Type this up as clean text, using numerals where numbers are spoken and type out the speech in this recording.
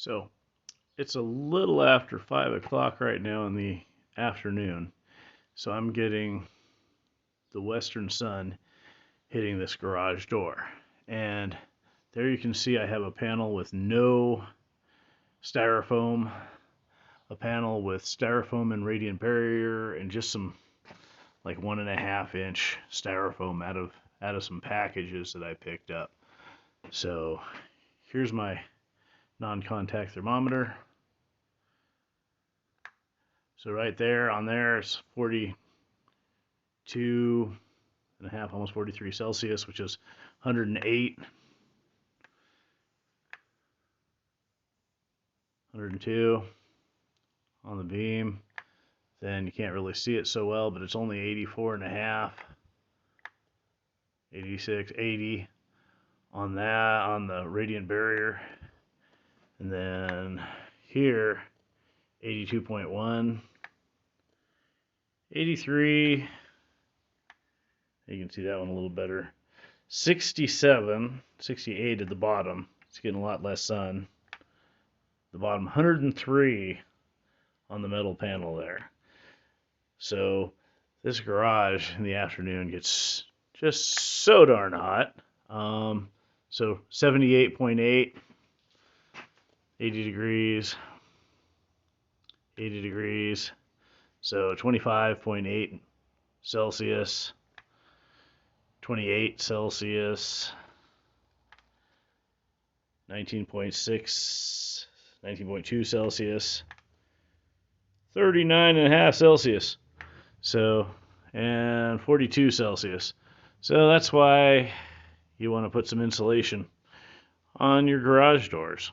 So it's a little after 5 o'clock right now in the afternoon. So I'm getting the western sun hitting this garage door. And there you can see I have a panel with no styrofoam, a panel with styrofoam and radiant barrier, and just some like 1.5 inch styrofoam out of some packages that I picked up. So here's my non-contact thermometer. So right there on there is 42.5, almost 43 Celsius, which is 108, 102 on the beam. Then you can't really see it so well, but it's only 84.5, 86, 80 on that, on the radiant barrier. And then here, 82.1, 83, you can see that one a little better, 67, 68 at the bottom. It's getting a lot less sun. The bottom, 103 on the metal panel there. So this garage in the afternoon gets just so darn hot. So 78.8, 80 degrees, 80 degrees. So 25.8 Celsius, 28 Celsius, 19.6, 19.2 Celsius, 39.5 Celsius. So, and 42 Celsius. So that's why you want to put some insulation on your garage doors.